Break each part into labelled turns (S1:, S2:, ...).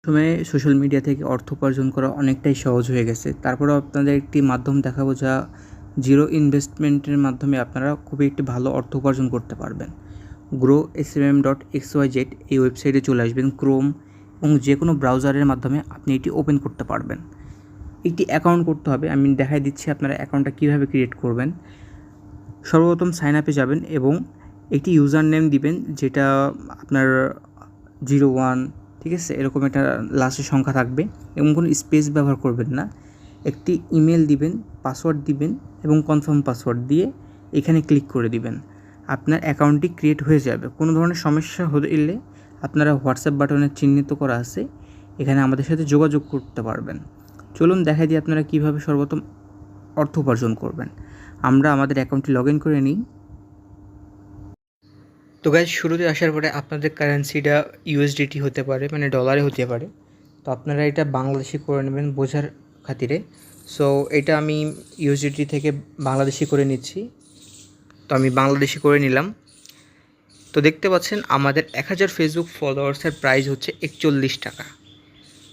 S1: সময়ে social media থেকে অর্থ উপার্জন করা অনেকটাই সহজ হয়ে গেছে। তারপরেও আপনাদের একটি মাধ্যম দেখাবো যা জিরো ইনভেস্টমেন্টের মাধ্যমে আপনারা খুবই একটি ভালো অর্থ উপার্জন করতে পারবেন। growsmm.xyz এই ওয়েবসাইটে চলে আসবেন। ক্রোম এবং যে কোনো ব্রাউজারের মাধ্যমে আপনি এটি ওপেন করতে পারবেন। একটি অ্যাকাউন্ট করতে হবে, আমি দেখাই দিচ্ছি আপনারা অ্যাকাউন্টটা কীভাবে ক্রিয়েট করবেন। সর্বপ্রথম সাইন আপে যাবেন এবং একটি ইউজার নেম দিবেন যেটা আপনার 01, ঠিক আছে, এরকম একটা লাস্টের সংখ্যা থাকবে এবং কোনো স্পেস ব্যবহার করবেন না। একটি ইমেল দিবেন, পাসওয়ার্ড দিবেন এবং কনফার্ম পাসওয়ার্ড দিয়ে এখানে ক্লিক করে দিবেন। আপনার অ্যাকাউন্টটি ক্রিয়েট হয়ে যাবে। কোনো ধরনের সমস্যা হলে আপনারা হোয়াটসঅ্যাপ বাটনে চিহ্নিত করা আছে, এখানে আমাদের সাথে যোগাযোগ করতে পারবেন। চলুন দেখাই দিই আপনারা কীভাবে সর্বপ্রথম অর্থ উপার্জন করবেন। আমরা আমাদের অ্যাকাউন্টটি লগ ইন করে নিই। তো গাইজ, শুরুতে আসার পরে আপনাদের কারেন্সিটা ইউএসডিটি হতে পারে, মানে ডলারে হতে পারে। তো আপনারা এটা বাংলাদেশি করে নেবেন বোঝার খাতিরে। সো এটা আমি ইউএসডিটি থেকে বাংলাদেশি করে নিচ্ছি। তো আমি বাংলাদেশি করে নিলাম। তো দেখতে পাচ্ছেন আমাদের 1000 ফেসবুক ফলোয়ার্সের প্রাইস হচ্ছে 41 টাকা।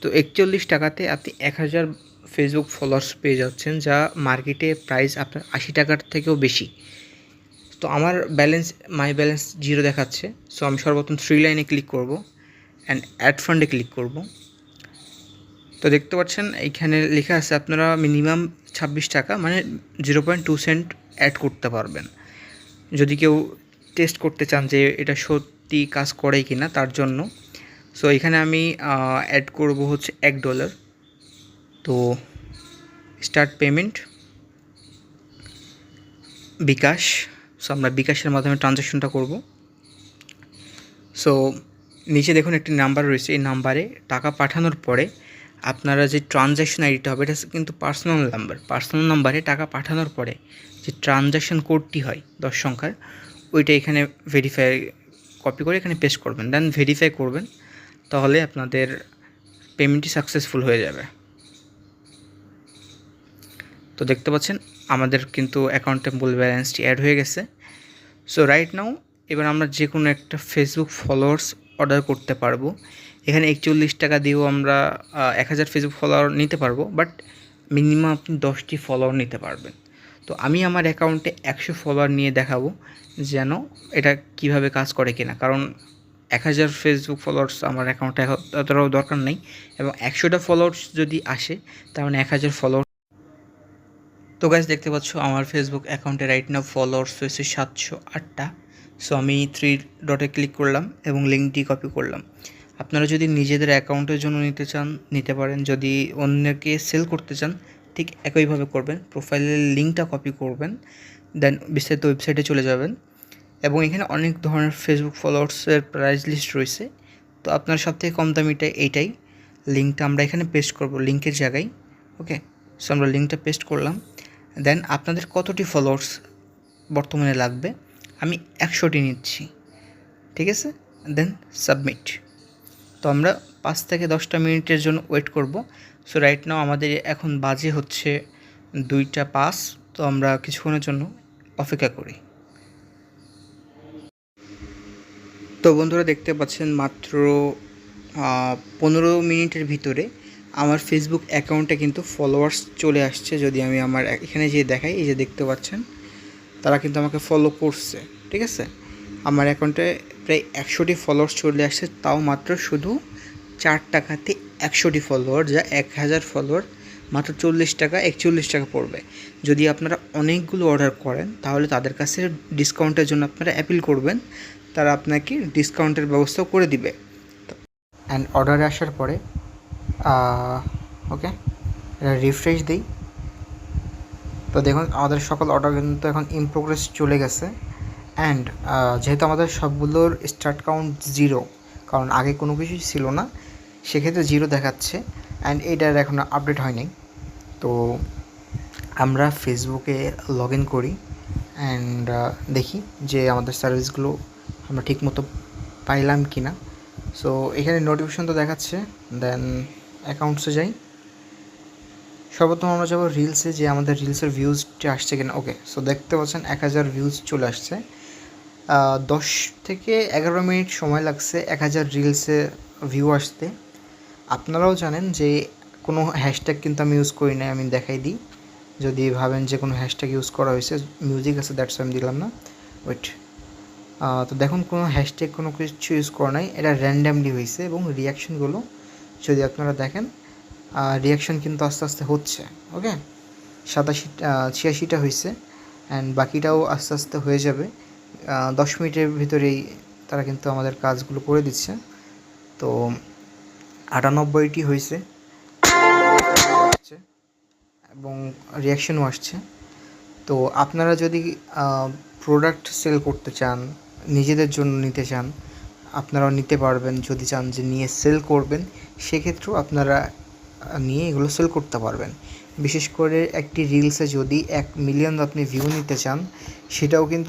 S1: তো 41 টাকাতে আপনি 1000 ফেসবুক ফলোয়ার্স পেয়ে যাচ্ছেন, যা মার্কেটে প্রাইস আপনার 80 টাকার থেকেও বেশি। তো আমার মাই ব্যালেন্স 0 দেখাচ্ছে। সো আমি সর্বপ্রথম 3 লাইনে ক্লিক করব অ্যান্ড অ্যাড ফান্ডে ক্লিক করব। তো দেখতে পাচ্ছেন এইখানে লেখা আছে আপনারা মিনিমাম 26 টাকা মানে 0.2 সেন্ট অ্যাড করতে পারবেন যদি কেউ টেস্ট করতে চান যে এটা সত্যি কাজ করে কি না, তার জন্য। সো এখানে আমি অ্যাড করব হচ্ছে $1। তো স্টার্ট পেমেন্ট বিকাশ। সো আমরা বিকাশের মাধ্যমে ট্রানজ্যাকশনটা করব। সো নিচে দেখুন একটি নাম্বার রয়েছে, এই নাম্বারে টাকা পাঠানোর পরে আপনারা যে ট্রানজ্যাকশন আইডিটা হবে, এটা কিন্তু পার্সোনাল নাম্বারে টাকা পাঠানোর পরে যে ট্রানজ্যাকশন কোডটি হয় 10 সংখ্যার, ওইটা এখানে কপি করে এখানে পেস্ট করবেন, দেন ভেরিফাই করবেন, তাহলে আপনাদের পেমেন্টটি সাকসেসফুল হয়ে যাবে। তো দেখতে পাচ্ছেন আমাদের কিন্তু অ্যাকাউন্টে মূল ব্যালেন্সটি অ্যাড হয়ে গেছে। সো রাইট নাও এবার আমরা যে কোনো একটা ফেসবুক ফলোয়ার্স অর্ডার করতে পারবো। এখানে 41 টাকা দিয়েও আমরা 1000 ফেসবুক ফলোয়ার নিতে পারবো, বাট মিনিমাম আপনি 10টি ফলোয়ার নিতে পারবেন। তো আমি আমার অ্যাকাউন্টে 100 ফলোয়ার নিয়ে দেখাবো যেন এটা কিভাবে কাজ করে কিনা, কারণ 1000 ফেসবুক ফলোয়ার্স আমার অ্যাকাউন্টে এতটাও দরকার নেই, এবং 100টা ফলোয়ার্স যদি আসে তার মানে 1000 ফলোয়ার। তো গাইজ দেখতে পাচ্ছ আমার ফেসবুক অ্যাকাউন্টে রাইট নাও ফলোয়ার্স হয়েছে 708টা। সো আমি 3 ডটে ক্লিক করলাম এবং লিঙ্কটি কপি করলাম। আপনারা যদি নিজেদের অ্যাকাউন্টের জন্য নিতে চান নিতে পারেন, যদি অন্যকে সেল করতে চান ঠিক একইভাবে করবেন। প্রোফাইলের লিঙ্কটা কপি করবেন, দেন বিস্তারিত ওয়েবসাইটে চলে যাবেন এবং এখানে অনেক ধরনের ফেসবুক ফলোয়ার্সের প্রাইস লিস্ট রয়েছে। তো আপনার সবথেকে কম দামিটা এইটাই। লিঙ্কটা আমরা এখানে পেস্ট করব লিঙ্কের জায়গায়। ওকে, সো আমরা লিঙ্কটা পেস্ট করলাম। দেন আপনাদের কতটি ফলোয়ার্স বর্তমানে লাগবে, আমি 100টি নিচ্ছি, ঠিক আছে। দেন সাবমিট। তো আমরা 5 থেকে 10টা মিনিটের জন্য ওয়েট করব। সো রাইট নাও আমাদের এখন বাজে হচ্ছে 2টা 5। তো আমরা কিছুক্ষণের জন্য অপেক্ষা করি। তো বন্ধুরা দেখতে পাচ্ছেন মাত্র 15 মিনিটের ভিতরে আমার ফেসবুক অ্যাকাউন্টে কিন্তু ফলোয়ার্স চলে আসছে। যদি আমি আমার এখানে যে দেখাই, এই যে দেখতে পাচ্ছেন তারা কিন্তু আমাকে ফলো করছে, ঠিক আছে। আমার অ্যাকাউন্টে প্রায় 100টি ফলোয়ার্স চলে আসছে, তাও মাত্র শুধু 4 টাকাতে 100টি ফলোয়ার, যা 1000 ফলোয়ার মাত্র 41 টাকা পড়বে। যদি আপনারা অনেকগুলো অর্ডার করেন তাহলে তাদের কাছে ডিসকাউন্টের জন্য আপনারা অ্যাপিল করবেন, তারা আপনাকে ডিসকাউন্টের ব্যবস্থাও করে দিবে। অ্যান্ড অর্ডারে আসার পরে ওকে এটা রিফ্রেশ দিই। তো দেখুন আমাদের সকল অর্ডার কিন্তু এখন ইন প্রোগ্রেস চলে গেছে। অ্যান্ড যেহেতু আমাদের সবগুলোর স্টার্ট কাউন্ট 0, কারণ আগে কোনো কিছুই ছিল না, সেক্ষেত্রে 0 দেখাচ্ছে। অ্যান্ড এইটার এখনও আপডেট হয়নি। তো আমরা ফেসবুকে লগ ইন করি অ্যান্ড দেখি যে আমাদের সার্ভিসগুলো আমরা ঠিকমতো পাইলাম কি না। সো এখানে নোটিফিকেশন তো দেখাচ্ছে। দেন অ্যাকাউন্টসে যাই। সর্বপ্রথম আমরা যাবো রিলসে, যে আমাদের রিলসের ভিউজটি আসছে কিনা। ওকে, সো দেখতে পাচ্ছেন 1000 ভিউজ চলে আসছে। 10 থেকে 11 মিনিট সময় লাগছে 1000 রিলসে ভিউ আসতে। আপনারাও জানেন যে কোনো হ্যাশট্যাগ কিন্তু আমি ইউজ করি না, আমি দেখাই দিই। যদি ভাবেন যে কোনো হ্যাশট্যাগ ইউজ করা হয়েছে, মিউজিক আছে দ্যাটস আমি দিলাম না, ওয়েট। তো দেখুন কোনো হ্যাশট্যাগ কোনো কিছু ইউজ করা নাই, এটা র্যান্ডামলি হয়েছে। এবং রিয়াকশনগুলো যদি আপনারা দেখেন, রিয়াকশন কিন্তু আস্তে আস্তে হচ্ছে। ওকে, 86টা হয়েছে, অ্যান্ড বাকিটাও আস্তে আস্তে হয়ে যাবে। 10 মিনিটের ভিতরেই তারা কিন্তু আমাদের কাজগুলো করে দিচ্ছে। তো 98টি হয়েছে এবং রিয়াকশনও আসছে। তো আপনারা যদি প্রোডাক্ট সেল করতে চান, নিজেদের জন্য নিতে চান, আপনারাও নিতে পারবেন। যদি চান যে নিয়ে সেল করবেন, সেক্ষেত্রেও আপনারা নিয়ে এগুলো সেল করতে পারবেন। বিশেষ করে একটি রিলসে যদি 1 মিলিয়ন আপনি ভিউ নিতে চান, সেটাও কিন্তু